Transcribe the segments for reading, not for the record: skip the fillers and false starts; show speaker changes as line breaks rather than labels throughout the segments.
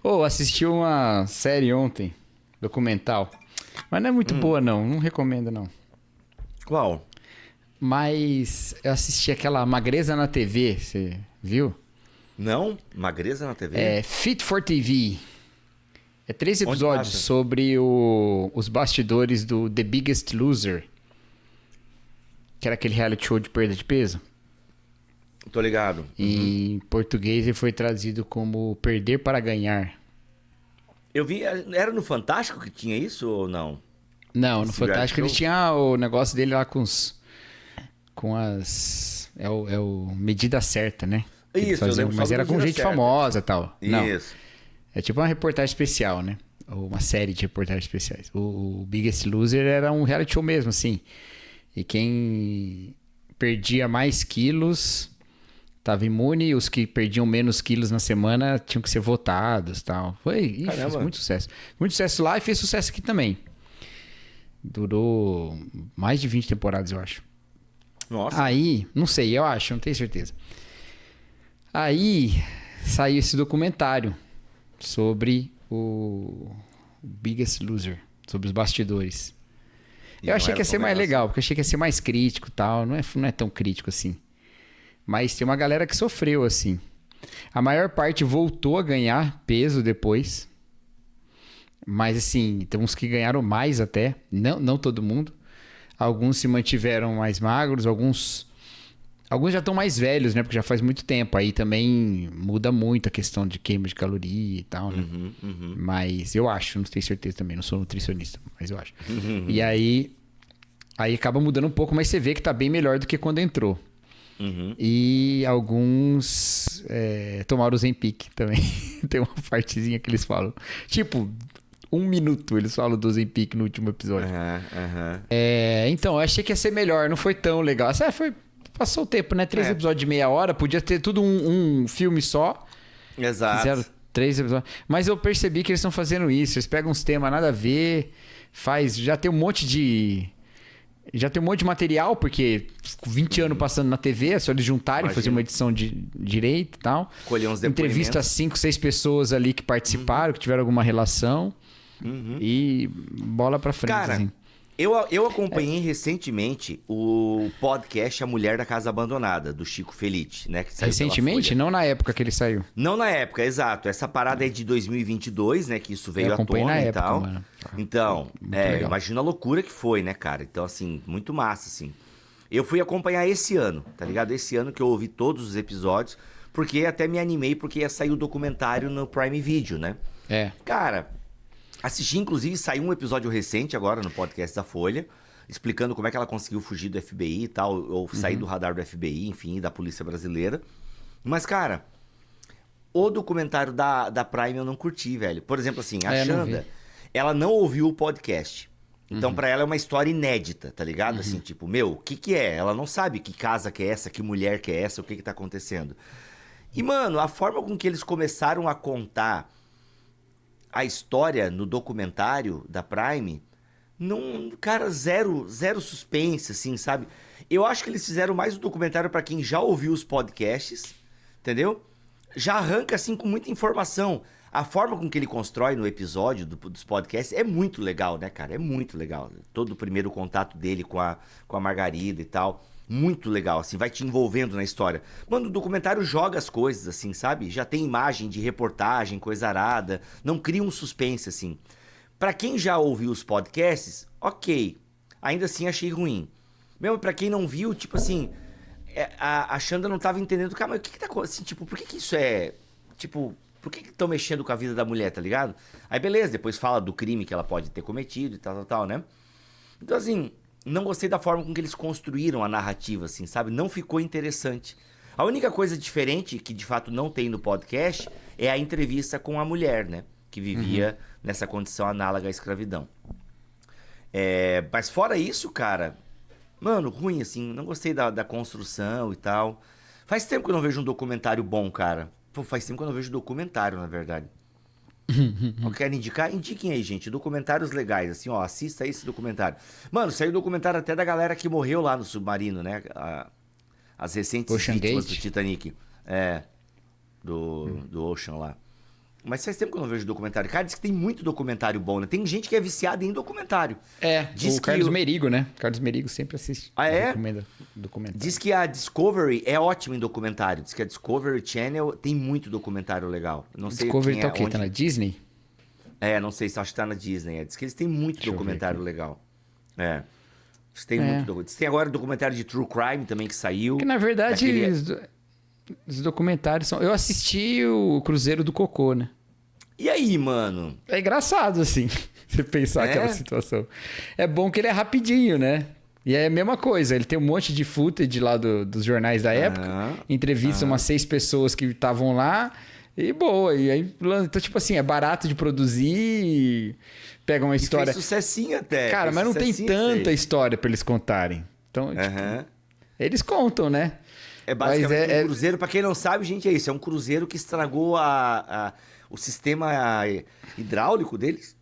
Ô, assisti uma série ontem, documental. Mas não é muito boa, não recomendo, não.
Qual?
Mas eu assisti aquela Magreza na TV, você viu?
Não? Magreza na TV?
É Fit for TV. É 3
Onde
episódios
passa?
sobre os bastidores do The Biggest Loser. Que era aquele reality show de perda de peso.
Tô ligado.
Em português ele foi traduzido como Perder para Ganhar.
Eu vi, era no Fantástico que tinha isso ou não?
Não, no
Esse
Fantástico
reality
ele
show?
tinha o negócio dele lá com as... É o medida certa, né? Que eles
Isso, eu
faziam,
lembro só
mas
do
era com
Medida
gente
Certa.
famosa e tal. Não,
Isso.
é tipo uma reportagem especial, né? Ou uma série de reportagens especiais. O Biggest Loser era um reality show mesmo, assim. E quem perdia mais quilos tava imune, os que perdiam menos quilos na semana tinham que ser votados e tal. Fez
Caramba.
muito sucesso. Muito sucesso lá e fez sucesso aqui também. Durou mais de 20 temporadas, eu acho.
Nossa.
Aí, não sei, eu acho, não tenho certeza. Aí saiu esse documentário sobre o Biggest Loser, sobre os bastidores.
E
Eu
não
achei
era
que ia ser
tão
mais
legal
legal, porque eu achei que ia ser mais crítico e tal. Não é tão crítico assim. Mas tem uma galera que sofreu, assim. A maior parte voltou a ganhar peso depois. Mas, assim, tem uns que ganharam mais até. Não todo mundo. Alguns se mantiveram mais magros, alguns já estão mais velhos, né? Porque já faz muito tempo. Aí também muda muito a questão de queima de caloria e tal, né? Mas eu acho, não tenho certeza também. Não sou nutricionista, mas eu acho. E aí acaba mudando um pouco, mas você vê que tá bem melhor do que quando entrou. E alguns tomaram o Ozempic também. Tem uma partezinha que eles falam. Tipo, 1 minuto eles falam do Ozempic no último episódio. Então, eu achei que ia ser melhor. Não foi tão legal. Passou o tempo, né? 3 episódios de meia hora. Podia ter tudo um filme só.
Exato.
Fizeram 3 episódios. Mas eu percebi que eles estão fazendo isso. Eles pegam uns temas nada a ver. Já tem um monte de material, porque 20 anos passando na TV, é só eles juntarem,
Imagina.
fazer uma edição de direito e tal.
Colher uns
Entrevista
depoimentos.
5, 6 pessoas ali que participaram, que tiveram alguma relação. E bola pra frente,
Cara,
assim.
eu acompanhei recentemente o podcast A Mulher da Casa Abandonada, do Chico Felitti, né? Que saiu pela
Recentemente?
Folha.
Não na época que ele saiu.
Não na época, exato. Essa parada é de 2022, né? Que isso veio
Eu
à
acompanhei
tona
na
e
época,
tal.
mano.
Então,
Muito legal.
imagina a loucura que foi, né, cara? Então, assim, muito massa, assim. Eu fui acompanhar esse ano, tá ligado? Esse ano que eu ouvi todos os episódios, porque até me animei, porque ia sair o documentário no Prime Video, né? Cara, assisti, inclusive, saiu um episódio recente agora no podcast da Folha, explicando como é que ela conseguiu fugir do FBI e tal, ou sair do radar do FBI, enfim, da Polícia Brasileira. Mas, cara, o documentário da Prime eu não curti, velho. Por exemplo, assim, a
Eu não
Xanda,
vi.
ela não ouviu o podcast. Então, pra ela é uma história inédita, tá ligado? Assim, tipo, meu, o que que é? Ela não sabe que casa que é essa, que mulher que é essa, o que que tá acontecendo. E, mano, a forma com que eles começaram a contar a história no documentário da Prime, não, cara, zero suspense, assim, sabe? Eu acho que eles fizeram mais o documentário pra quem já ouviu os podcasts, entendeu? Já arranca, assim, com muita informação. A forma com que ele constrói no episódio dos podcasts é muito legal, né, cara? É muito legal. Todo o primeiro contato dele com a Margarida e tal. Muito legal, assim, vai te envolvendo na história. Mano, o documentário joga as coisas, assim, sabe? Já tem imagem de reportagem, coisa arada. Não cria um suspense, assim. Pra quem já ouviu os podcasts, ok. Ainda assim achei ruim. Mesmo pra quem não viu, tipo assim... A Xanda não tava entendendo... Cara, mas o que tá acontecendo? Assim, tipo, por que isso é... Tipo... Por que estão mexendo com a vida da mulher, tá ligado? Aí beleza, depois fala do crime que ela pode ter cometido e tal, né? Então assim, não gostei da forma com que eles construíram a narrativa, assim, sabe? Não ficou interessante. A única coisa diferente, que de fato não tem no podcast, é a entrevista com a mulher, né? Que vivia nessa condição análoga à escravidão. Mas fora isso, cara... Mano, ruim, assim, não gostei da construção e tal. Faz tempo que eu não vejo um documentário bom, cara. Pô, faz tempo que eu não vejo documentário, na verdade. Eu quero indicar? Indiquem aí, gente. Documentários legais, assim, ó. Assista esse documentário. Mano, saiu documentário até da galera que morreu lá no submarino, né? As recentes
Ocean
vítimas
Gate?
do Titanic. Do Ocean lá. Mas faz tempo que eu não vejo documentário. Cara, diz que tem muito documentário bom, né? Tem gente que é viciada em documentário.
Diz o Carlos Merigo, né? Carlos Merigo sempre assiste.
Ah, é?
Recomenda documentário.
Diz que a Discovery é ótima em documentário. Diz que a Discovery Channel tem muito documentário legal. Não sei
Discovery
quem
tá o quê?
onde...
Tá na Disney?
Não sei, acho que tá na Disney. Diz que eles têm muito documentário legal. Diz que tem muito documentário. Diz que tem agora o documentário de True Crime também que saiu.
Que na verdade os documentários são... Eu assisti o Cruzeiro do Cocô, né?
E aí, mano?
É engraçado, assim, você pensar aquela situação. É bom que ele é rapidinho, né? E é a mesma coisa, ele tem um monte de footage lá dos jornais da época, entrevista umas 6 pessoas que estavam lá, e boa. E aí, então, tipo assim, é barato de produzir, pega uma história...
Fez sucessinho até.
Cara, mas não tem tanta história pra eles contarem. Então, tipo, eles contam, né?
É basicamente um cruzeiro, pra quem não sabe, gente, é isso. É um cruzeiro que estragou o sistema hidráulico deles.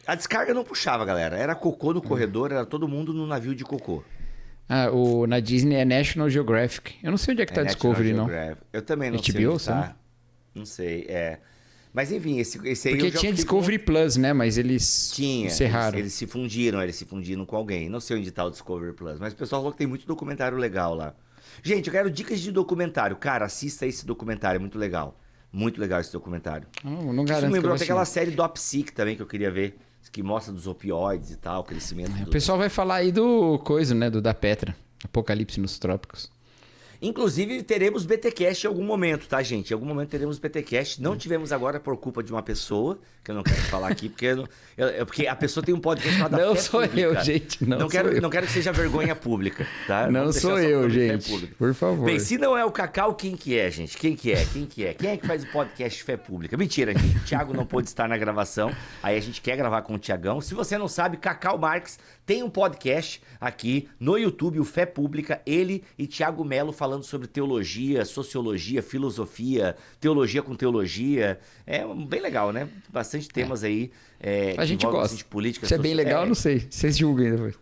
A descarga não puxava, galera. Era cocô no corredor, era todo mundo no navio de cocô.
Na Disney é National Geographic. Eu não sei onde é que tá a Discovery, não.
Eu também não sei onde tá. Não sei, Mas enfim, esse aí
porque tinha Discovery Plus, né? Mas eles encerraram.
Eles se fundiram com alguém. Não sei onde tá o Discovery Plus, mas o pessoal falou que tem muito documentário legal lá. Gente, eu quero dicas de documentário. Cara, assista esse documentário, é muito legal. Muito legal esse documentário.
Não garanto.
Isso me lembrou até aquela série do Psic também que eu queria ver, que mostra dos opioides e tal, o crescimento.
O pessoal vai falar aí do coisa, né? Da Petra. Apocalipse nos Trópicos.
Inclusive, teremos BTcast em algum momento, tá, gente? Em algum momento teremos BTcast. Não tivemos agora por culpa de uma pessoa, que eu não quero falar aqui, porque a pessoa tem um podcast chamado
Não sou eu, gente. Não
quero que seja vergonha pública, tá?
Não sou eu, gente. Por favor.
Bem, se não é o Cacau, quem que é, gente? Quem é que faz o podcast Fé Pública? Mentira, gente. O Thiago não pôde estar na gravação. Aí a gente quer gravar com o Thiagão. Se você não sabe, Cacau Marques tem um podcast aqui no YouTube, o Fé Pública. Ele e Thiago Melo falando sobre teologia, sociologia, filosofia, teologia com teologia. É bem legal, né? Bastante temas aí.
A gente gosta.
De política.
Se é bem legal, não sei. Vocês julguem depois.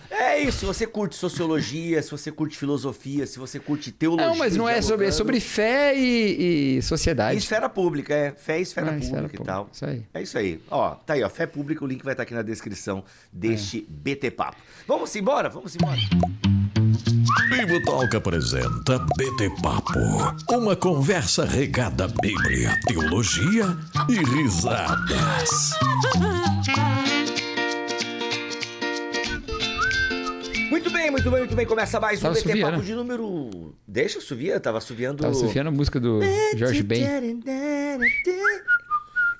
É isso, se você curte sociologia, se você curte filosofia, se você curte teologia...
Não, mas não é sobre fé e sociedade.
E esfera pública, fé e esfera pública e tal.
Isso aí.
É isso aí. Ó, tá aí, ó, Fé Pública, o link vai estar aqui na descrição deste BT Papo. Vamos embora?
Bibo Talk apresenta BT Papo, uma conversa regada à Bíblia, teologia e risadas.
Muito bem. Começa mais um BT Papo de número... Deixa eu subir, tava assoviando
a música do Jorge Ben.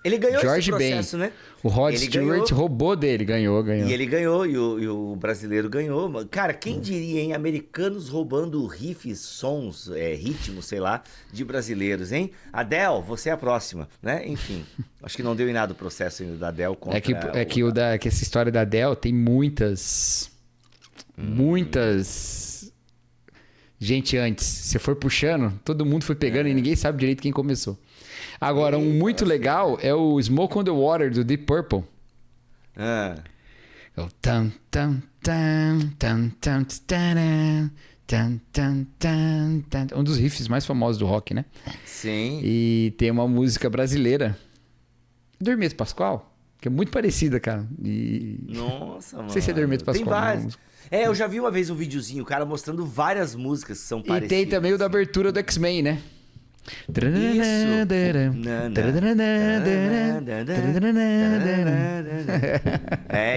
Ele ganhou
Jorge
esse processo,
Ben.
né?
O Rod Stewart roubou dele, ganhou.
E ele ganhou, e o brasileiro ganhou. Cara, quem diria, hein? Americanos roubando riffs, sons, ritmos, sei lá, de brasileiros, hein? Adele, você é a próxima, né? Enfim, acho que não deu em nada o processo ainda da Adele contra...
que essa história da Adele tem muitas gente antes. Você foi puxando, todo mundo foi pegando e ninguém sabe direito quem começou. Agora, um muito legal é o Smoke on the Water, do Deep Purple. É o tan tan tan tan tan tan tan tan tan, um dos riffs mais famosos do rock, né?
Sim.
E tem uma música brasileira, do Hermeto Pascoal, que é muito parecida, cara.
Nossa, mano.
Não sei se é do Hermeto Pascoal.
Tem várias. Eu já vi uma vez um videozinho, o cara mostrando várias músicas que são parecidas.
E tem também o da abertura do X-Men, né?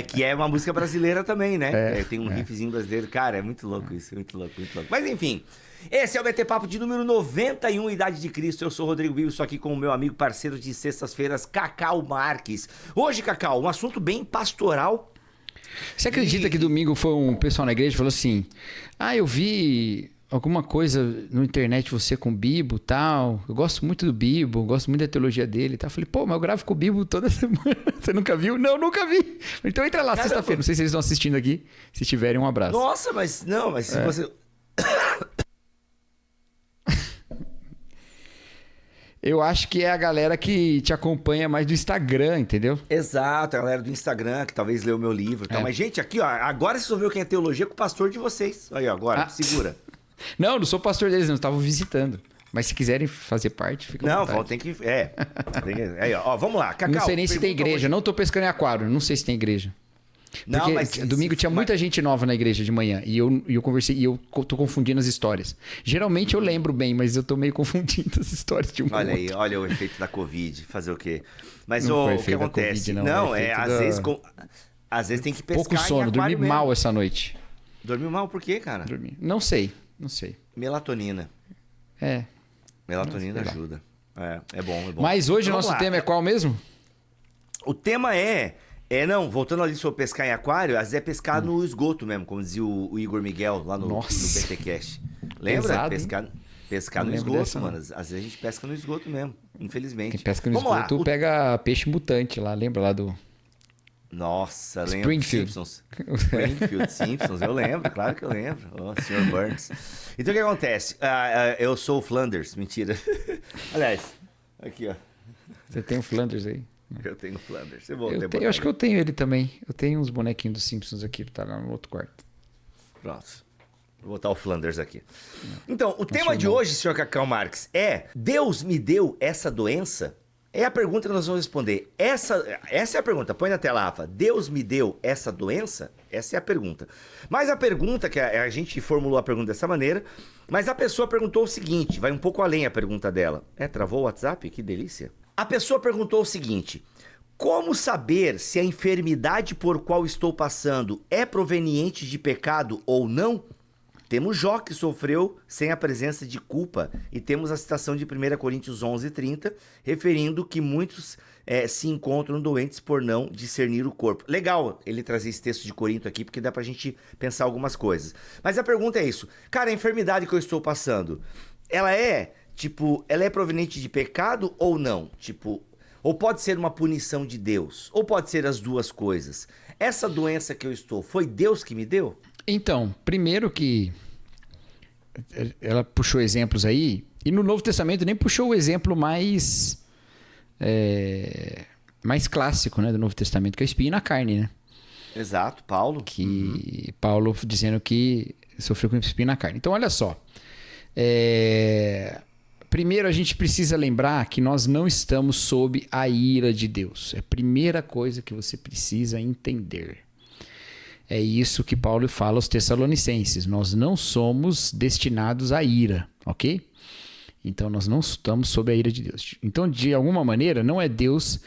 Que é uma música brasileira também, né? Tem um riffzinho brasileiro. Cara, é muito louco isso, muito louco. Mas enfim, esse é o BT Papo de número 91, Idade de Cristo. Eu sou o Rodrigo Bibo, estou aqui com o meu amigo parceiro de sextas-feiras, Cacau Marques. Hoje, Cacau, um assunto bem pastoral.
Você acredita que domingo foi um pessoal na igreja e falou assim: eu vi alguma coisa na internet, você com o Bibo e tal. Eu gosto muito do Bibo, gosto muito da teologia dele e tal. Eu falei, mas eu gravo com o Bibo toda semana. Você nunca viu? Não, nunca vi. Então entra lá sexta-feira. Não sei se eles estão assistindo aqui. Se tiverem, um abraço.
Nossa, mas se você...
Eu acho que é a galera que te acompanha mais do Instagram, entendeu?
Exato, a galera do Instagram, que talvez leu o meu livro. Mas, gente, aqui, ó, agora vocês vão ver o que é teologia com o pastor de vocês. Aí, ó, agora, segura.
Não sou pastor deles, não. Estavam visitando. Mas se quiserem fazer parte, fica à
Não,
vontade.
tem que... Aí, ó, vamos lá. Cacau,
Não sei nem se tem
pergunta
igreja.
hoje.
Não tô pescando em aquário. Não sei se tem igreja.
Não,
Porque
mas...
domingo tinha muita gente nova na igreja de manhã. E eu conversei, e eu tô confundindo as histórias. Geralmente eu lembro bem, mas eu tô meio confundindo as histórias de um
Olha aí,
outro.
olha o efeito da Covid. Fazer o quê? Mas
Não foi
o que
efeito da
acontece?
Covid, não, é efeito
às vezes tem que pescar
Pouco sono,
em
dormi
aquário mesmo.
mal essa noite.
Dormiu mal por quê, cara?
Dormi. Não sei.
Melatonina.
É.
Melatonina
Sei lá.
ajuda. É bom.
Mas hoje o
Vamos
nosso
lá.
tema é qual mesmo?
O tema não, voltando ali sobre pescar em aquário, às vezes é pescar no esgoto mesmo, como dizia o Igor Miguel lá no
Nossa.
BTcast. Lembra?
Pesado, hein?
Pescar
Não
no
lembro
esgoto,
dessa,
mano. Às vezes a gente pesca no esgoto mesmo, infelizmente.
Quem pesca no
Vamos lá.
esgoto pega peixe mutante lá. Lembra lá do...
Nossa, lembro.
Springfield.
Simpsons, eu lembro, claro que eu lembro. Oh, Sr. Burns. Então o que acontece? Eu sou o Flanders, mentira. Aliás, aqui ó,
Você tem o Flanders aí?
eu tenho o Flanders.
Eu acho que eu tenho ele também. Eu tenho uns bonequinhos dos Simpsons aqui, tá lá no outro quarto.
Pronto. Vou botar o Flanders aqui. Então, o tema
irmão.
de hoje, Sr. Cacau Marques, é: Deus me deu essa doença? É a pergunta que nós vamos responder. Essa é a pergunta. Põe na tela, Rafa. Deus me deu essa doença? Essa é a pergunta. Mas a pergunta, que a gente formulou a pergunta dessa maneira, mas a pessoa perguntou o seguinte, vai um pouco além a pergunta dela. Travou o WhatsApp? Que delícia. A pessoa perguntou o seguinte: como saber se a enfermidade por qual estou passando é proveniente de pecado ou não? Temos Jó, que sofreu sem a presença de culpa, e temos a citação de 1 Coríntios 11:30, referindo que muitos se encontram doentes por não discernir o corpo. Legal ele trazer esse texto de Corinto aqui, porque dá pra gente pensar algumas coisas. Mas a pergunta é isso: cara, a enfermidade que eu estou passando, ela é proveniente de pecado ou não? Ou pode ser uma punição de Deus? Ou pode ser as duas coisas? Essa doença que eu estou, foi Deus que me deu?
Então, primeiro que ela puxou exemplos aí, e no Novo Testamento nem puxou o exemplo mais clássico, né, do Novo Testamento, que é o espinho na carne, né?
Exato, Paulo.
Paulo dizendo que sofreu com espinho na carne. Então, olha só. Primeiro, a gente precisa lembrar que nós não estamos sob a ira de Deus. É a primeira coisa que você precisa entender. É isso que Paulo fala aos Tessalonicenses. Nós não somos destinados à ira, ok? Então, nós não estamos sob a ira de Deus. Então, de alguma maneira, não é Deus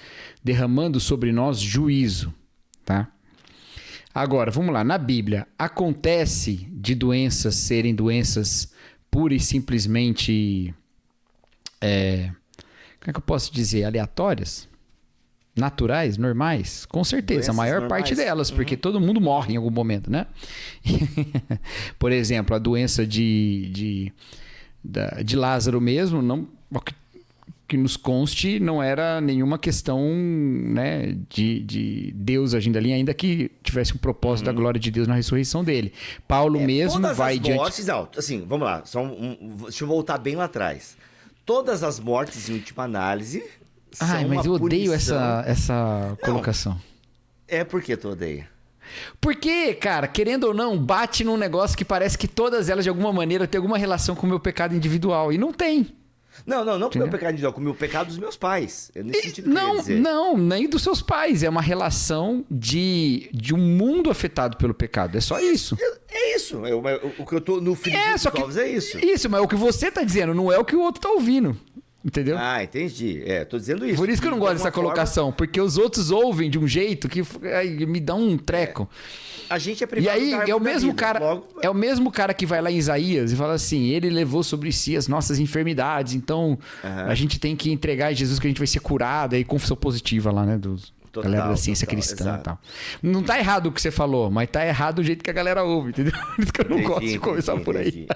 derramando sobre nós juízo, tá? Agora, vamos lá. Na Bíblia, acontece de doenças serem doenças pura e simplesmente... como é que eu posso dizer? Aleatórias? Naturais, normais? Com certeza,
Doenças
a maior
normais.
parte delas, porque todo mundo morre em algum momento, né? Por exemplo, a doença de Lázaro mesmo, não, que nos conste, não era nenhuma questão, né, de Deus agindo ali, ainda que tivesse um propósito da glória de Deus na ressurreição dele. Paulo mesmo
Todas
vai
as
diante...
mortes, não, assim, vamos lá, deixa eu voltar bem lá atrás. Todas as mortes, em última análise,
Ai,
são
mas
uma
eu odeio
punição.
essa colocação.
Por que tu odeia?
Porque, cara, querendo ou não, bate num negócio que parece que todas elas, de alguma maneira, têm alguma relação com o meu pecado individual. E não tem.
Não com o meu pecado individual, com o meu pecado dos meus pais. É nesse sentido que eu queria dizer.
Não, nem dos seus pais. É uma relação de um mundo afetado pelo pecado. É só isso.
É isso. O que eu tô no fim dos ovos é isso.
Isso, mas é o que você tá dizendo, não é o que o outro tá ouvindo. Entendeu?
Ah, entendi. Tô dizendo isso.
Por isso que eu não gosto dessa colocação, porque os outros ouvem de um jeito que me dá um treco.
A gente é
E
privado
aí
da
é o
árvore da
mesmo
vida,
cara,
logo-
é o mesmo cara que vai lá em Isaías e fala assim: ele levou sobre si as nossas enfermidades, então a gente tem que entregar a Jesus que a gente vai ser curado, aí confissão positiva lá, né, dos
Total,
galera da ciência
total,
cristã
exato.
e tal. Não tá errado o que você falou, mas tá errado o jeito que a galera ouve, entendeu? Por isso que eu não gosto de começar por aí.
Entendi.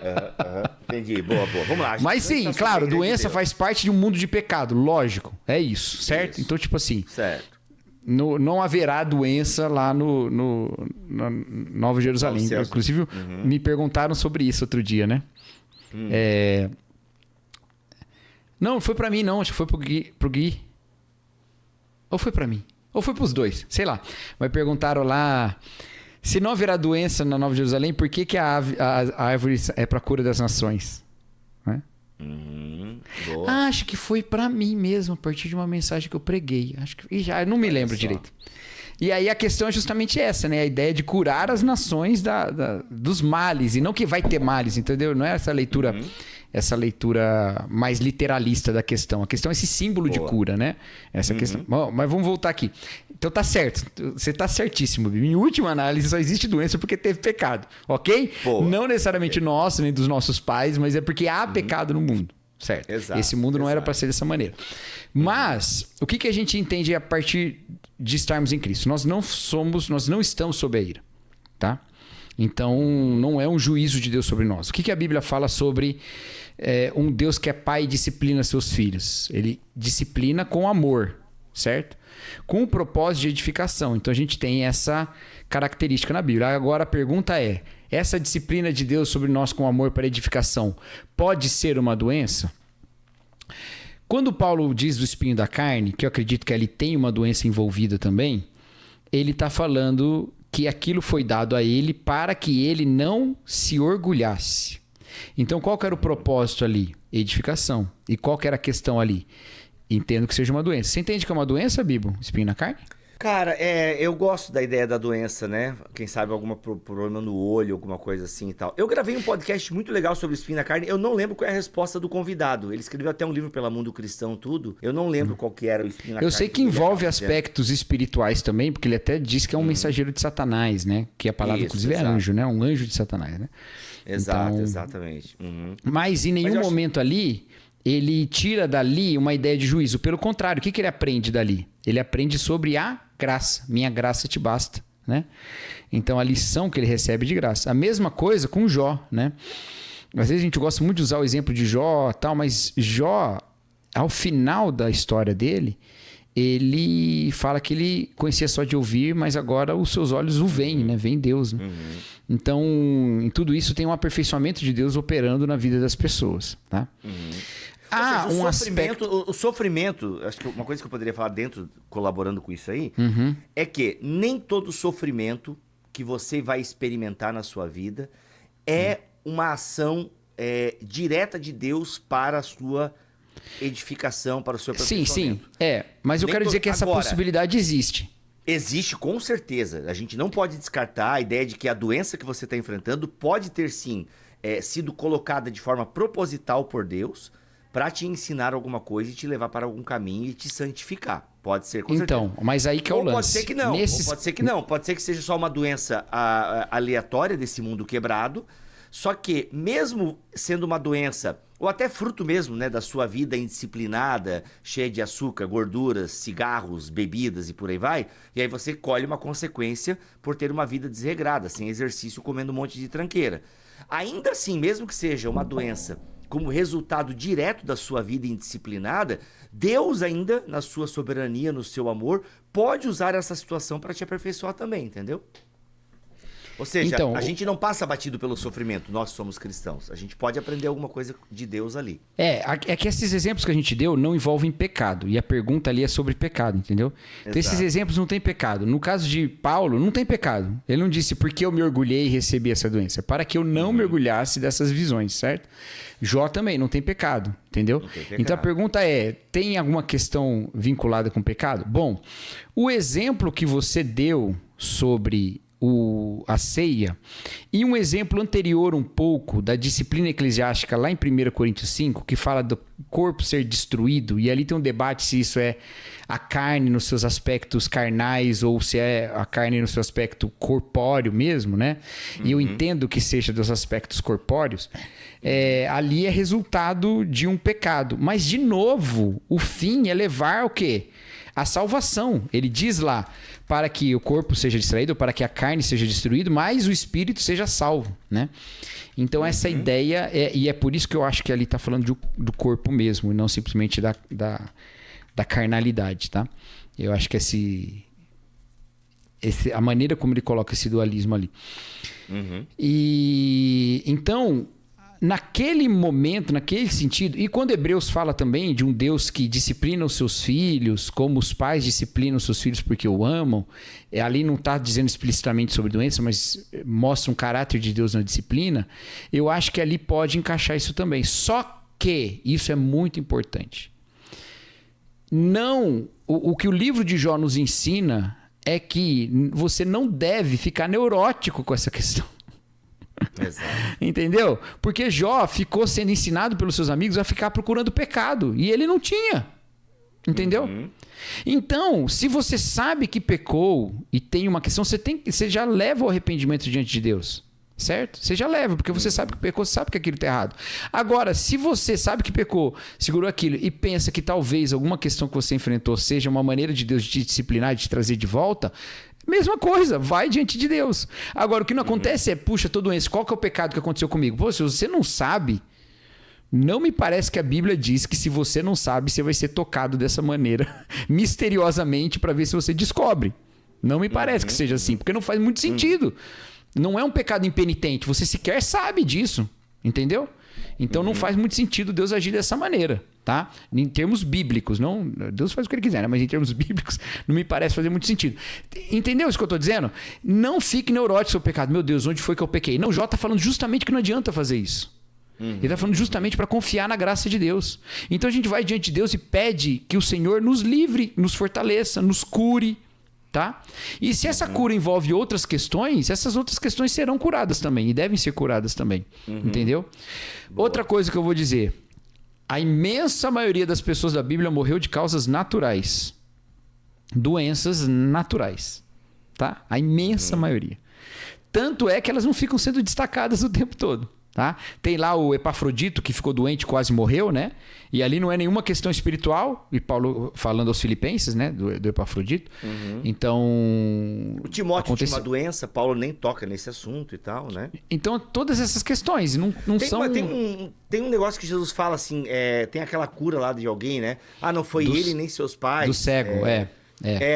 Entendi. Boa. Vamos lá.
Mas sim, claro, doença faz parte de um mundo de pecado, lógico. É isso, certo?
Isso.
Então, tipo assim,
Certo.
não haverá doença lá na Nova Jerusalém.
Novos céus.
Inclusive, me perguntaram sobre isso outro dia, né? Não, foi pra mim não, acho que foi pro Gui. Ou foi pra mim? Ou foi pros dois, sei lá. Mas perguntaram lá, se não haverá doença na Nova Jerusalém, por que a árvore é pra cura das nações? Né?
Boa.
Acho que foi pra mim mesmo, a partir de uma mensagem que eu preguei. Acho que eu não me lembro
só.
direito. E aí a questão é justamente essa, né? A ideia de curar as nações dos males, e não que vai ter males, entendeu? Não é essa leitura mais literalista da questão. A questão é esse símbolo de cura, né? Essa questão. Bom, mas vamos voltar aqui. Então tá certo. Você tá certíssimo, Bibi. Em última análise, só existe doença porque teve pecado, ok?
Boa.
Não necessariamente nosso, nem dos nossos pais, mas é porque há pecado no mundo. Certo.
Exato,
Esse mundo não era para ser dessa maneira. Mas, o que a gente entende a partir de estarmos em Cristo? Nós não estamos sob a ira, tá? Então, não é um juízo de Deus sobre nós. O que a Bíblia fala sobre um Deus que é pai e disciplina seus filhos? Ele disciplina com amor, certo? Com o propósito de edificação. Então, a gente tem essa característica na Bíblia. Agora, a pergunta é: essa disciplina de Deus sobre nós com amor para edificação pode ser uma doença? Quando Paulo diz do espinho da carne, que eu acredito que ali tem uma doença envolvida também, ele está falando que aquilo foi dado a ele para que ele não se orgulhasse. Então, qual que era o propósito ali? Edificação. E qual que era a questão ali? Entendo que seja uma doença. Você entende que é uma doença, Bibo? Espinho na carne?
Cara, eu gosto da ideia da doença, né? Quem sabe algum problema no olho, alguma coisa assim e tal. Eu gravei um podcast muito legal sobre espinho na carne. Eu não lembro qual é a resposta do convidado. Ele escreveu até um livro pela Mundo Cristão, tudo. Eu não lembro qual que era o espinho na carne.
Eu sei que envolve aspectos espirituais também, porque ele até diz que é um mensageiro de Satanás, né? Que a palavra, inclusive, é anjo, né? Um anjo de Satanás, né?
Exato,
então,
exatamente.
Mas em nenhum momento ali, ele tira dali uma ideia de juízo. Pelo contrário, o que ele aprende dali? Ele aprende sobre a graça. Minha graça te basta, né? Então, a lição que ele recebe de graça. A mesma coisa com Jó, né? Às vezes a gente gosta muito de usar o exemplo de Jó, tal, mas Jó, ao final da história dele, ele fala que ele conhecia só de ouvir, mas agora os seus olhos o veem, né? Vem Deus, né? Então, em tudo isso tem um aperfeiçoamento de Deus operando na vida das pessoas, tá?
Ou seja, o sofrimento, acho que uma coisa que eu poderia falar dentro, colaborando com isso aí, é que nem todo sofrimento que você vai experimentar na sua vida é uma ação direta de Deus para a sua edificação, para o seu aperfeiçoamento.
Sim. Mas eu quero dizer que essa possibilidade existe.
Existe, com certeza. A gente não pode descartar a ideia de que a doença que você está enfrentando pode ter, sim, sido colocada de forma proposital por Deus para te ensinar alguma coisa e te levar para algum caminho e te santificar. Pode ser, com certeza.
Então, mas aí que é o lance.
Pode ser que não. Ou pode ser que não. Pode ser que seja só uma doença aleatória desse mundo quebrado. Só que, mesmo sendo uma doença, ou até fruto mesmo, né, da sua vida indisciplinada, cheia de açúcar, gorduras, cigarros, bebidas e por aí vai, e aí você colhe uma consequência por ter uma vida desregrada, sem exercício, comendo um monte de tranqueira. Ainda assim, mesmo que seja uma doença como resultado direto da sua vida indisciplinada, Deus ainda, na sua soberania, no seu amor, pode usar essa situação para te aperfeiçoar também, entendeu? Ou seja, então, a gente não passa batido pelo sofrimento, nós somos cristãos. A gente pode aprender alguma coisa de Deus ali. É
que esses exemplos que a gente deu não envolvem pecado. E a pergunta ali é sobre pecado, entendeu? Então, esses exemplos não têm pecado. No caso de Paulo, não tem pecado. Ele não disse porque eu me orgulhei e recebi essa doença. Para que eu não me orgulhasse dessas visões, certo? Jó também não tem pecado, entendeu? Não tem pecado. Então a pergunta é, tem alguma questão vinculada com pecado? Bom, o exemplo que você deu sobre a ceia e um exemplo anterior um pouco da disciplina eclesiástica lá em 1 Coríntios 5, que fala do corpo ser destruído, e ali tem um debate se isso é a carne nos seus aspectos carnais ou se é a carne no seu aspecto corpóreo mesmo, né? E eu entendo que seja dos aspectos corpóreos. Ali é resultado de um pecado. Mas, de novo, o fim é levar o quê? A salvação. Ele diz lá, para que o corpo seja distraído, para que a carne seja destruída, mas o espírito seja salvo, né? Então essa ideia, e é por isso que eu acho que ali está falando do corpo mesmo, e não simplesmente da carnalidade, tá? Eu acho que a maneira como ele coloca esse dualismo ali. E então, naquele momento, naquele sentido, e quando Hebreus fala também de um Deus que disciplina os seus filhos, como os pais disciplinam os seus filhos porque o amam, ali não está dizendo explicitamente sobre doença, mas mostra um caráter de Deus na disciplina, eu acho que ali pode encaixar isso também. Só que, isso é muito importante, não, o que o livro de Jó nos ensina é que você não deve ficar neurótico com essa questão.
Exato.
Entendeu? Porque Jó ficou sendo ensinado pelos seus amigos a ficar procurando pecado. E ele não tinha. Entendeu?
Uhum.
Então, se você sabe que pecou e tem uma questão, você já leva o arrependimento diante de Deus. Certo? Você já leva, porque você sabe que pecou, você sabe que aquilo está errado. Agora, se você sabe que pecou, segurou aquilo e pensa que talvez alguma questão que você enfrentou seja uma maneira de Deus de te disciplinar, de te trazer de volta, mesma coisa, vai diante de Deus. Agora, o que não acontece é, puxa, tô doente, qual que é o pecado que aconteceu comigo? Pô, se você não sabe, não me parece que a Bíblia diz que se você não sabe, você vai ser tocado dessa maneira, misteriosamente, para ver se você descobre. Não me parece que seja assim, porque não faz muito sentido. Não é um pecado impenitente, você sequer sabe disso, entendeu? Então não faz muito sentido Deus agir dessa maneira, tá? Em termos bíblicos, não, Deus faz o que ele quiser, né? Mas em termos bíblicos não me parece fazer muito sentido. Entendeu isso que eu estou dizendo? Não fique neurótico sobre o pecado. Meu Deus, onde foi que eu pequei? Não, Jó está falando justamente que não adianta fazer isso. Ele está falando justamente para confiar na graça de Deus. Então a gente vai diante de Deus e pede que o Senhor nos livre, nos fortaleça, nos cure. Tá? E se essa cura envolve outras questões, essas outras questões serão curadas também e devem ser curadas também. Entendeu? Boa. Outra coisa que eu vou dizer: a imensa maioria das pessoas da Bíblia morreu de causas naturais, doenças naturais, tá? A imensa maioria. Tanto é que elas não ficam sendo destacadas o tempo todo. Tá? Tem lá o Epafrodito que ficou doente, quase morreu, né? E ali não é nenhuma questão espiritual, e Paulo falando aos Filipenses, né? Do Epafrodito. Então,
o Timóteo tinha uma doença, Paulo nem toca nesse assunto e tal, né?
Então, todas essas questões não são...
Tem um negócio que Jesus fala assim, tem aquela cura lá de alguém, né? Ah, não foi ele nem seus pais.
Do cego,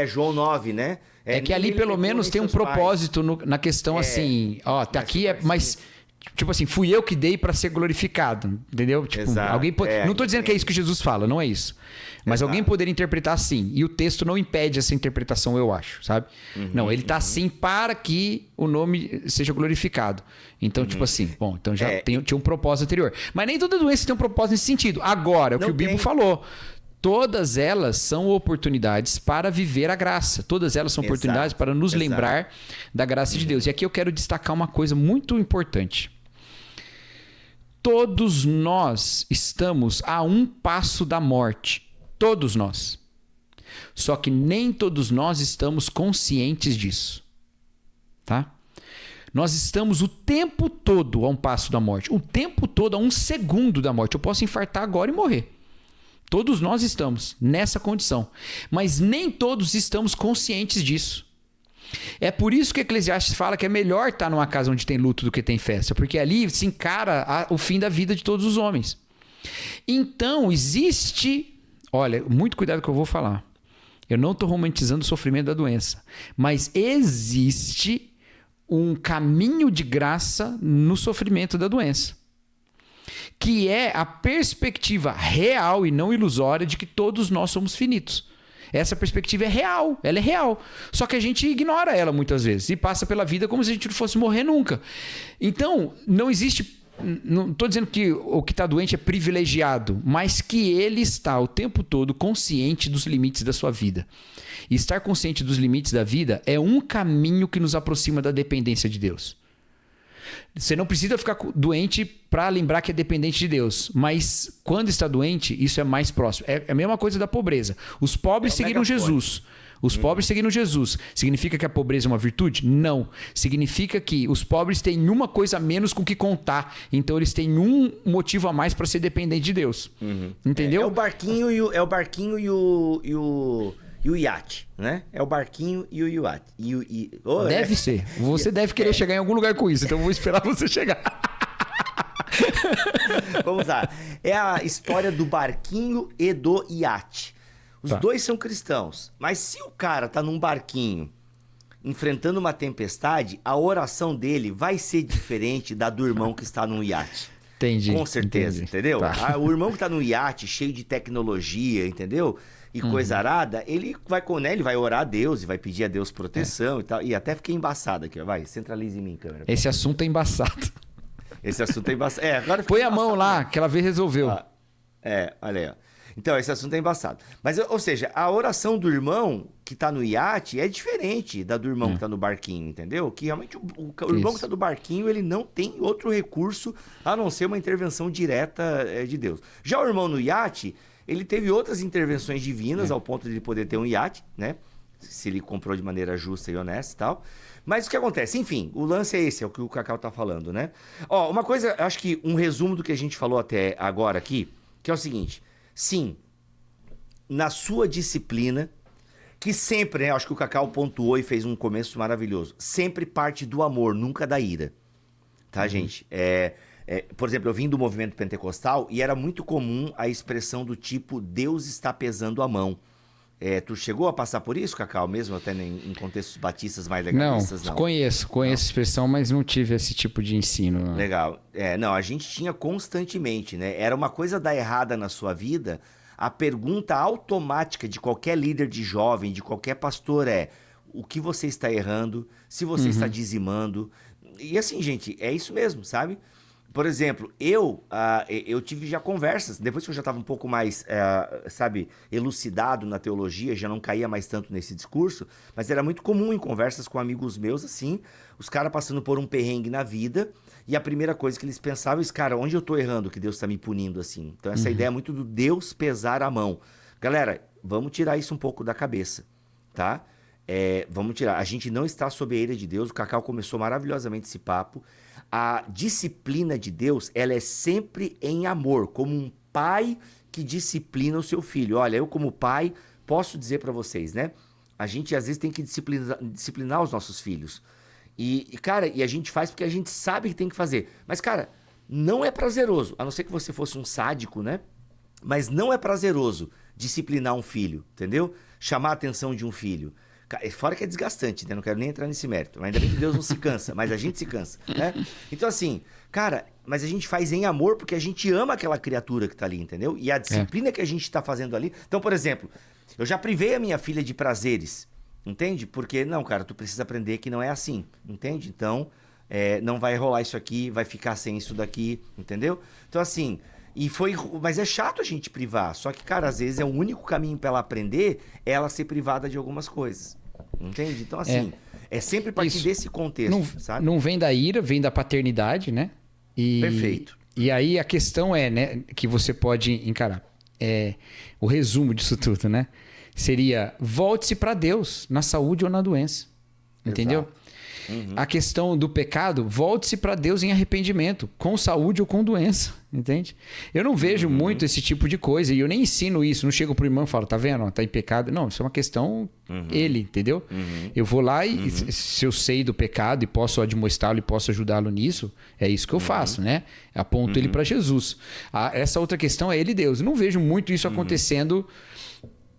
João 9, né?
É que ali pelo menos tem um propósito na questão assim, ó, tá aqui, mas... Tipo assim, fui eu que dei para ser glorificado, entendeu? Tipo,
exato.
Alguém não tô dizendo que é isso que Jesus fala, não é isso. Mas alguém poderia interpretar assim. E o texto não impede essa interpretação, eu acho, sabe? Não, ele tá assim para que o nome seja glorificado. Então, tipo assim, bom, então já tinha um propósito anterior. Mas nem toda doença tem um propósito nesse sentido. Agora, o que o Bíblia falou. Todas elas são oportunidades para viver a graça. Todas elas são oportunidades para nos lembrar da graça de Deus. E aqui eu quero destacar uma coisa muito importante. Todos nós estamos a um passo da morte. Todos nós. Só que nem todos nós estamos conscientes disso. Tá? Nós estamos o tempo todo a um passo da morte. O tempo todo a um segundo da morte. Eu posso infartar agora e morrer. Todos nós estamos nessa condição, mas nem todos estamos conscientes disso. É por isso que Eclesiastes fala que é melhor estar numa casa onde tem luto do que tem festa, porque ali se encara o fim da vida de todos os homens. Então existe, olha, muito cuidado com o que eu vou falar. Eu não estou romantizando o sofrimento da doença, mas existe um caminho de graça no sofrimento da doença, que é a perspectiva real e não ilusória de que todos nós somos finitos. Essa perspectiva é real, ela é real. Só que a gente ignora ela muitas vezes e passa pela vida como se a gente não fosse morrer nunca. Então, não existe... Não estou dizendo que o que está doente é privilegiado, mas que ele está o tempo todo consciente dos limites da sua vida. E estar consciente dos limites da vida é um caminho que nos aproxima da dependência de Deus. Você não precisa ficar doente para lembrar que é dependente de Deus. Mas quando está doente, isso é mais próximo. É a mesma coisa da pobreza. Os pobres seguiram Jesus. Os pobres seguiram Jesus. Significa que a pobreza é uma virtude? Não. Significa que os pobres têm uma coisa a menos com que contar. Então eles têm um motivo a mais para ser dependente de Deus. Entendeu?
É o barquinho e o iate, né? É o barquinho e o iate.
Deve ser. Você deve querer chegar em algum lugar com isso, então eu vou esperar você chegar.
Vamos lá. É a história do barquinho e do iate. Os dois são cristãos, mas se o cara tá num barquinho enfrentando uma tempestade, a oração dele vai ser diferente da do irmão que está num iate.
Entendi.
Com certeza, entendeu? Tá. O irmão que tá num iate cheio de tecnologia, entendeu? E coisa arada, ele vai ele vai orar a Deus e vai pedir a Deus proteção e tal. E até fiquei embaçado aqui, ó. Vai, centralize em mim, câmera.
Esse assunto é embaçado.
Esse assunto é embaçado. Agora
põe a mão lá, que ela vez resolveu.
Olha aí, ó. Então, esse assunto é embaçado. Mas, ou seja, a oração do irmão que tá no iate é diferente da do irmão que tá no barquinho, entendeu? Que realmente o irmão que tá no barquinho, ele não tem outro recurso a não ser uma intervenção direta de Deus. Já o irmão no iate, ele teve outras intervenções divinas ao ponto de ele poder ter um iate, né? Se ele comprou de maneira justa e honesta e tal. Mas o que acontece? Enfim, o lance é esse, é o que o Cacau tá falando, né? Ó, uma coisa, acho que um resumo do que a gente falou até agora aqui, que é o seguinte... Sim, na sua disciplina, que sempre, né, acho que o Cacau pontuou e fez um começo maravilhoso, sempre parte do amor, nunca da ira, tá, gente? Por exemplo, eu vim do movimento pentecostal e era muito comum a expressão do tipo, Deus está pesando a mão. Tu chegou a passar por isso, Cacau, mesmo até em contextos batistas mais legalistas?
Não, conheço a expressão, mas não tive esse tipo de ensino.
Legal. Não, a gente tinha constantemente, né? Era uma coisa dar errada na sua vida, a pergunta automática de qualquer líder de jovem, de qualquer pastor é, o que você está errando, se você está dizimando. E assim, gente, é isso mesmo, sabe? Por exemplo, eu tive já conversas, depois que eu já estava um pouco mais, elucidado na teologia, já não caía mais tanto nesse discurso, mas era muito comum em conversas com amigos meus, assim, os caras passando por um perrengue na vida, e a primeira coisa que eles pensavam é, cara, onde eu tô errando que Deus está me punindo assim? Então essa ideia é muito do Deus pesar a mão. Galera, vamos tirar isso um pouco da cabeça, tá? Vamos tirar. A gente não está sob a ira de Deus, o Cacau começou maravilhosamente esse papo. A disciplina de Deus, ela é sempre em amor, como um pai que disciplina o seu filho. Olha, eu como pai, posso dizer para vocês, né? A gente às vezes tem que disciplinar os nossos filhos. Cara, a gente faz porque a gente sabe que tem que fazer. Mas, cara, não é prazeroso, a não ser que você fosse um sádico, né? Mas não é prazeroso disciplinar um filho, entendeu? Chamar a atenção de um filho. Fora que é desgastante, né? Não quero nem entrar nesse mérito. Ainda bem que Deus não se cansa, mas a gente se cansa, né? Então, assim, cara, mas a gente faz em amor porque a gente ama aquela criatura que tá ali, entendeu? E a disciplina que a gente tá fazendo ali... Então, por exemplo, eu já privei a minha filha de prazeres, entende? Porque, não, cara, tu precisa aprender que não é assim, entende? Então, não vai rolar isso aqui, vai ficar sem isso daqui, entendeu? Então, assim... Mas é chato a gente privar. Só que, cara, às vezes é o único caminho para ela aprender é ela ser privada de algumas coisas. Entende? Então, assim, é sempre partir desse contexto, sabe?
Não vem da ira, vem da paternidade, né?
Perfeito.
E aí a questão né, que você pode encarar. O resumo disso tudo, né? Seria, volte-se para Deus, na saúde ou na doença. Entendeu? A questão do pecado, volte-se para Deus em arrependimento, com saúde ou com doença, entende? Eu não vejo muito esse tipo de coisa e eu nem ensino isso, não chego pro irmão e falo, tá vendo, tá em pecado. Não, isso é uma questão ele, entendeu? Eu vou lá e se eu sei do pecado e posso admoestá-lo e posso ajudá-lo nisso, é isso que eu faço, né? Aponto ele para Jesus. Essa outra questão é ele e Deus. Eu não vejo muito isso acontecendo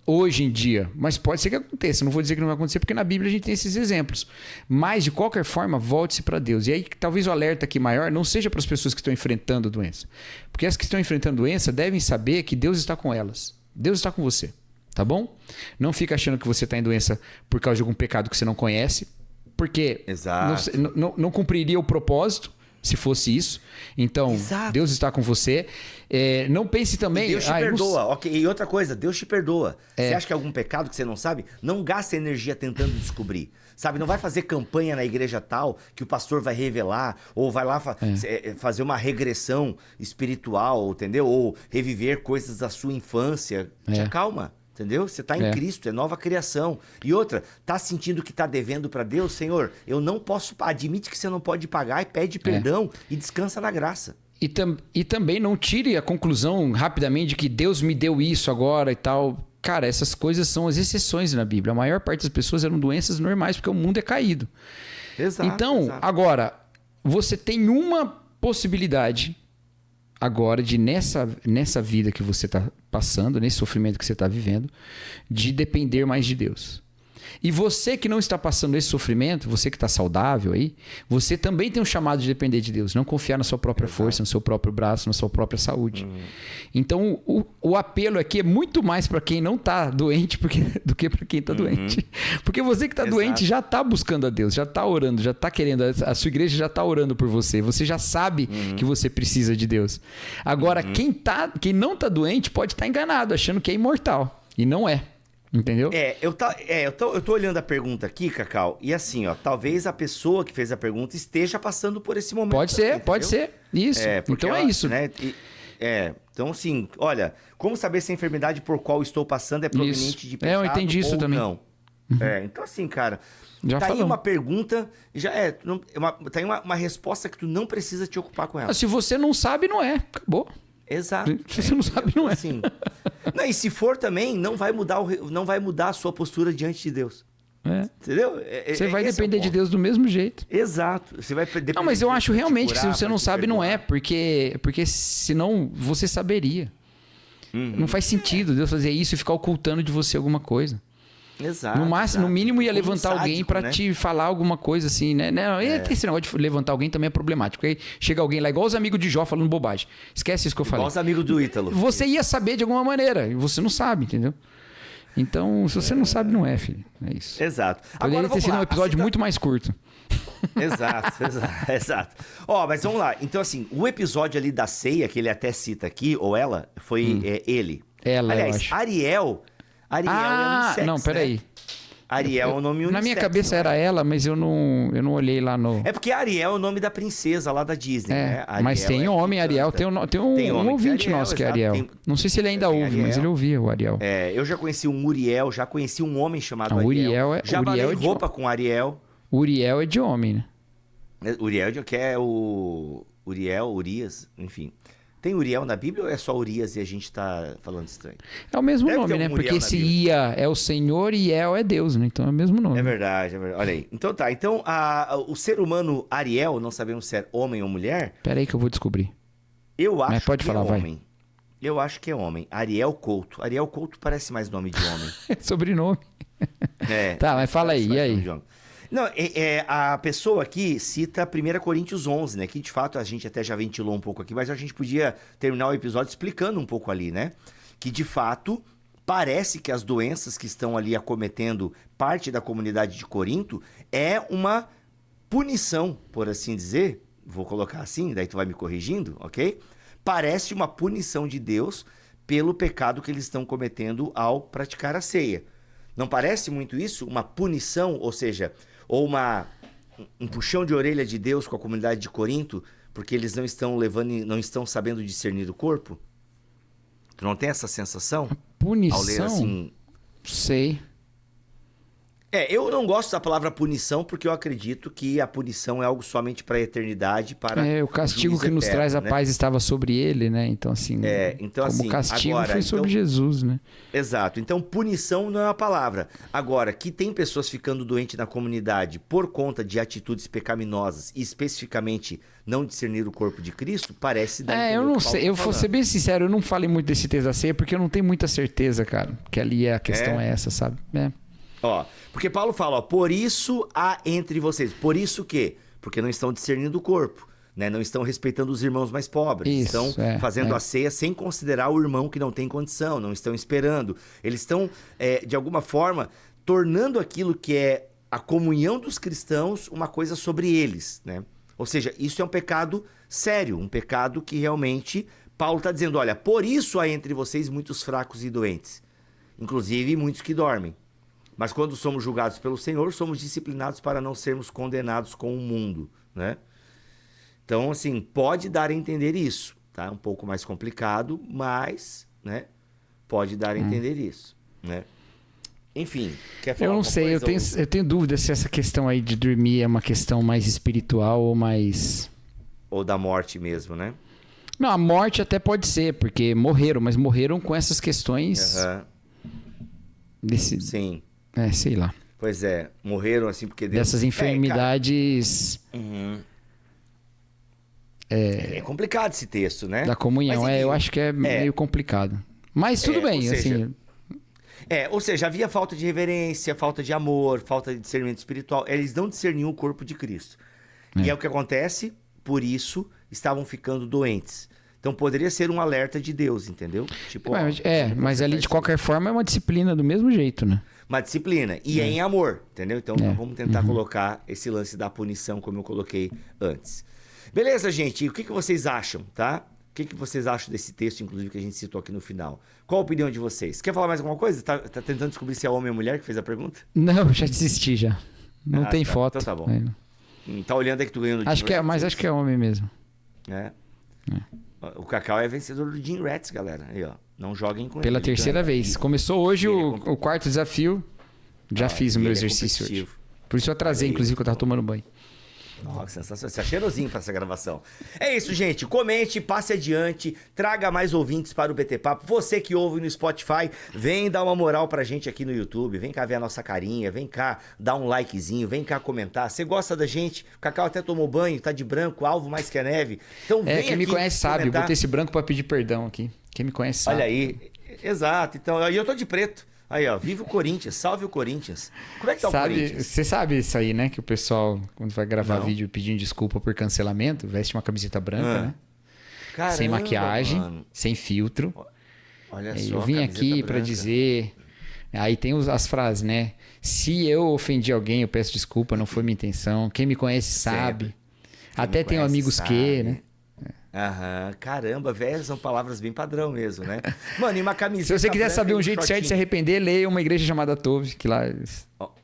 hoje em dia, mas pode ser que aconteça, não vou dizer que não vai acontecer, porque na Bíblia a gente tem esses exemplos, mas de qualquer forma, volte-se para Deus, e aí talvez o alerta aqui maior não seja para as pessoas que estão enfrentando a doença, porque as que estão enfrentando a doença devem saber que Deus está com elas, Deus está com você, tá bom? Não fica achando que você está em doença por causa de algum pecado que você não conhece, porque não cumpriria o propósito se fosse isso. Então, Deus está com você. Não pense também...
Deus te perdoa. Ok. E outra coisa, Deus te perdoa. Você acha que é algum pecado que você não sabe? Não gaste energia tentando descobrir. Sabe? Não vai fazer campanha na igreja tal que o pastor vai revelar, ou vai lá fazer uma regressão espiritual, entendeu? Ou reviver coisas da sua infância. Te acalma. Entendeu? Você está em Cristo, é nova criação. E outra, tá sentindo que tá devendo para Deus? Senhor, eu não posso... Admite que você não pode pagar e pede perdão e descansa na graça.
E também não tire a conclusão rapidamente de que Deus me deu isso agora e tal. Cara, essas coisas são as exceções na Bíblia. A maior parte das pessoas eram doenças normais porque o mundo é caído. Então, agora, você tem uma possibilidade... agora de nessa vida que você está passando, nesse sofrimento que você está vivendo, de depender mais de Deus. E você que não está passando esse sofrimento, você que está saudável aí, você também tem um chamado de depender de Deus. Não confiar na sua própria força, no seu próprio braço, na sua própria saúde. Então, o apelo aqui é muito mais para quem não está doente do que para quem está doente. Porque você que está doente já está buscando a Deus, já está orando, já está querendo. A sua igreja já está orando por você. Você já sabe que você precisa de Deus. Agora, quem não está doente pode estar enganado, achando que é imortal. E não é. Entendeu?
Eu tô olhando a pergunta aqui, Cacau, e assim, ó, talvez a pessoa que fez a pergunta esteja passando por esse momento.
Pode ser, pode ser. Isso. Então é isso.
Né, então, assim, olha, como saber se a enfermidade por qual estou passando é proveniente de pecado
eu entendi isso
ou
também.
não? Então, assim, cara,
Já
tá aí
falamos.
uma pergunta, tá aí uma resposta que tu não precisa te ocupar com ela.
Se você não sabe, não é. Acabou.
Exato.
Se você não sabe, não é.
Assim, não, e se for também, não vai mudar a sua postura diante de Deus. Entendeu?
Você vai
Esse
depender
é o
de
ponto.
Deus do mesmo jeito.
Exato. Você vai depender.
Não, mas eu
de
acho
Deus pra te
realmente que se
curar,
você
pra
não
te
sabe, não é.
perdoar.
Porque senão você saberia. Não faz sentido Deus fazer isso e ficar ocultando de você alguma coisa.
Exato.
No máximo, no mínimo, ia
Como
levantar alguém
sádico,
pra
né?
te falar alguma coisa assim, né? Não, esse negócio de levantar alguém também é problemático. Aí chega alguém lá, igual os amigos de Jó falando bobagem. Esquece isso que eu falei.
Igual os amigos do Ítalo.
Você ia saber de alguma maneira, e você não sabe, entendeu? Então, se você não sabe, não é, filho. É isso.
Exato.
Poderia
Agora,
ter
vamos
sido
lá.
um episódio muito mais curto.
Exato. Ó, mas vamos lá. Então, assim, o episódio ali da ceia, que ele até cita aqui, ou ela, foi ele.
Ela,
Aliás,
eu acho.
Ariel é unissex,
não, peraí.
né? Ariel é o nome unissex.
Na minha cabeça
não é?
era ela, mas eu não olhei lá no...
É porque Ariel é o nome da princesa lá da Disney, né?
Mas tem
Ariel
homem, Ariel. Tem um
Tem homem que é
ouvinte
Ariel,
nosso que é
exato.
Ariel.
Tem-
Não sei se ele ainda
tem
ouve, mas
Ariel.
ele ouvia o Ariel.
Eu já conheci um Uriel, já conheci um homem chamado
Ah,
Ariel. Já
Uriel
lavei
é de
roupa com Ariel.
Uriel é de homem, né?
Uriel, que é o Urias, enfim. Tem Uriel na Bíblia ou é só Urias e a gente tá falando estranho?
É o mesmo
Deve
nome,
ter
né?
um
Porque
Uriel na
se
Bíblia.
Ia é o Senhor e El é Deus, né? Então é o mesmo nome.
É verdade. Olha aí. Então tá. Então o ser humano Ariel, não sabemos se é homem ou mulher,
Pera aí que eu vou descobrir.
eu acho
Mas pode
que
falar,
é
vai.
homem. Eu acho que é homem. Ariel Couto. Ariel Couto parece mais nome de homem.
Sobrenome.
É,
Tá, mas fala aí,
parece
e
mais
aí?
nome de homem. Não, a pessoa aqui cita 1 Coríntios 11, né? Que de fato a gente até já ventilou um pouco aqui, mas a gente podia terminar o episódio explicando um pouco ali, né? Que de fato parece que as doenças que estão ali acometendo parte da comunidade de Corinto é uma punição, por assim dizer. Vou colocar assim, daí tu vai me corrigindo, ok? Parece uma punição de Deus pelo pecado que eles estão cometendo ao praticar a ceia. Não parece muito isso? Uma punição, ou seja, ou um puxão de orelha de Deus com a comunidade de Corinto, porque eles não estão sabendo discernir o corpo? Tu não tem essa sensação?
Punição?
Ao ler assim...
Sei.
Eu não gosto da palavra punição, porque eu acredito que a punição é algo somente para a eternidade, para
O castigo
juiz
que nos
eterno,
traz a
né?
paz estava sobre ele, né? Então, assim,
então,
como
assim,
castigo
agora,
foi sobre
então-
Jesus, né?
Exato. Então, punição não é uma palavra. Agora, que tem pessoas ficando doentes na comunidade por conta de atitudes pecaminosas e especificamente não discernir o corpo de Cristo, parece dar a entender
Eu
o
não
que Paulo
sei.
tá
Eu vou ser
falando.
bem sincero, eu não falei muito desse texto da ceia porque eu não tenho muita certeza, cara. Que ali a questão é essa, sabe?
Ó, porque Paulo fala, ó, por isso há entre vocês. Por isso o quê? Porque não estão discernindo o corpo, né? Não estão respeitando os irmãos mais pobres.
Isso,
Estão fazendo a ceia sem considerar o irmão que não tem condição, não estão esperando. Eles estão, de alguma forma, tornando aquilo que é a comunhão dos cristãos uma coisa sobre eles, né? Ou seja, isso é um pecado sério, um pecado que realmente Paulo está dizendo, olha, por isso há entre vocês muitos fracos e doentes, inclusive muitos que dormem. Mas quando somos julgados pelo Senhor, somos disciplinados para não sermos condenados com o mundo, né? Então, assim, pode dar a entender isso, tá? Um pouco mais complicado, mas, né? Pode dar a entender isso, né? Enfim, quer falar
Eu não
alguma
sei,
coisa,
eu tenho dúvida se essa questão aí de dormir é uma questão mais espiritual ou mais...
ou da morte mesmo, né?
Não, a morte até pode ser, porque morreram, mas morreram com essas questões
Aham,
desse...
sim.
sei lá.
Pois é, morreram assim porque Deus...
Dessas enfermidades
É complicado esse texto, né?
da comunhão.
Mas, enfim,
Eu acho que é meio complicado. Mas tudo bem,
ou seja,
assim...
Ou seja, havia falta de reverência, falta de amor, falta de discernimento espiritual. Eles não discerniam o corpo de Cristo. E é o que acontece, por isso estavam ficando doentes. Então poderia ser um alerta de Deus, entendeu? Tipo,
mas ali de qualquer forma é uma disciplina do mesmo jeito, né?
Uma disciplina. E é em amor, entendeu? Então vamos tentar colocar esse lance da punição como eu coloquei antes. Beleza, gente? E o que vocês acham, tá? O que vocês acham desse texto, inclusive, que a gente citou aqui no final? Qual a opinião de vocês? Quer falar mais alguma coisa? Tá tentando descobrir se é homem ou mulher que fez a pergunta?
Não, já desisti já. Não tem foto.
Então tá bom. Tá olhando aí que tu ganhou no
acho que mas acho que é homem mesmo.
O Cacau é vencedor do Gym Rats, galera. Aí, ó. Não joguem com ele.
Pela terceira vez. Começou hoje o quarto desafio. Já fiz o meu exercício hoje. Por isso eu atrasei, inclusive, que eu tava tomando banho.
Nossa, sensacional. Você é cheirosinho pra essa gravação. É isso, gente. Comente, passe adiante, traga mais ouvintes para o BT Papo. Você que ouve no Spotify, vem dar uma moral pra gente aqui no YouTube. Vem cá ver a nossa carinha, vem cá dar um likezinho, vem cá comentar. Você gosta da gente? O Cacau até tomou banho, tá de branco, alvo mais que a neve. Então vem
quem me conhece sabe, eu botei esse branco pra pedir perdão aqui. Quem me conhece sabe.
Olha aí, exato. Então, e eu tô de preto. Aí, ó, viva o Corinthians, salve o Corinthians. Como é que tá o Corinthians?
Você sabe isso aí, né? Que o pessoal, quando vai gravar vídeo pedindo desculpa por cancelamento, veste uma camiseta branca, né?
Caramba,
sem maquiagem,
mano.
sem filtro.
Olha
aí
só,
eu vim aqui pra dizer... Aí tem as frases, né? Se eu ofendi alguém, eu peço desculpa, não foi minha intenção. Quem me conhece sabe. Até tenho amigos que, né?
Aham, caramba, velho, são palavras bem padrão mesmo, né? Mano, e uma camiseta.
Se você quiser saber um jeito certo de se arrepender, leia uma igreja chamada Tove, que lá.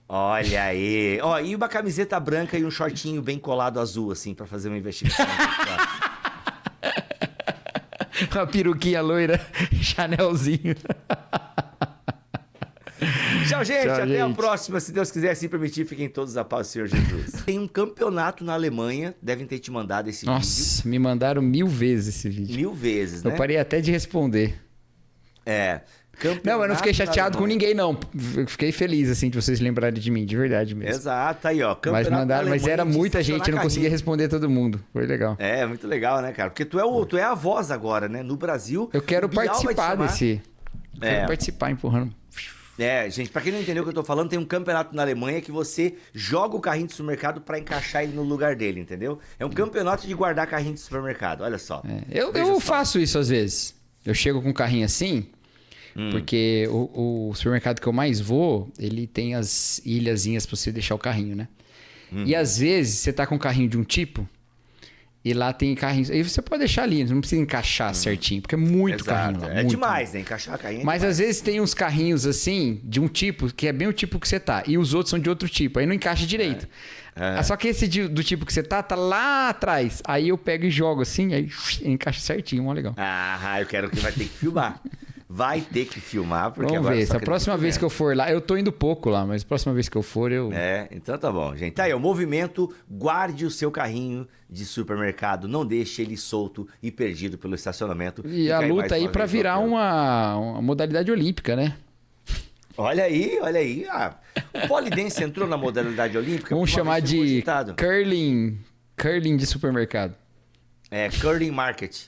Olha aí. Ó, e uma camiseta branca e um shortinho bem colado azul, assim, pra fazer uma investigação.
Uma peruquinha loira, Chanelzinho.
Tchau, gente. Até a próxima. Se Deus quiser, assim permitir, fiquem todos a paz do Senhor Jesus. Tem um campeonato na Alemanha. Devem ter te mandado esse vídeo.
Nossa, me mandaram 1000 vezes esse vídeo.
1000 vezes, né?
Eu parei até de responder. Não, eu não fiquei chateado com ninguém, não. Eu fiquei feliz, assim, de vocês lembrarem de mim, de verdade mesmo.
Exato, aí, ó.
Mas era muita gente, eu não conseguia responder todo mundo. Foi legal.
É, muito legal, né, cara? Porque tu é a voz agora, né? No Brasil.
Eu quero participar desse. Quero participar, empurrando.
Gente, pra quem não entendeu o que eu tô falando, tem um campeonato na Alemanha que você joga o carrinho de supermercado pra encaixar ele no lugar dele, entendeu? É um campeonato de guardar carrinho de supermercado, olha só.
Eu faço isso às vezes. Eu chego com um carrinho assim, porque o supermercado que eu mais vou, ele tem as ilhazinhas pra você deixar o carrinho, né? E às vezes você tá com um carrinho de um tipo... E lá tem carrinhos. Aí você pode deixar ali, não precisa encaixar certinho, porque é muito carrinho lá.
É muito demais, né? Encaixar carrinho.
Mas às vezes tem uns carrinhos assim, de um tipo, que é bem o tipo que você tá. E os outros são de outro tipo. Aí não encaixa direito. Só que esse do tipo que você tá lá atrás. Aí eu pego e jogo assim, aí encaixa certinho, mó legal.
Eu quero que vai ter que filmar. Vai ter que filmar, porque
vamos
agora...
ver, se a próxima vez que eu for lá... Eu tô indo pouco lá, mas a próxima vez que eu for, eu...
Então tá bom, gente. Tá aí, o movimento, guarde o seu carrinho de supermercado, não deixe ele solto e perdido pelo estacionamento.
E a luta aí pra virar uma modalidade olímpica, né?
Olha aí. O pole dance entrou na modalidade olímpica?
Vamos chamar de curling de supermercado.
Curling market.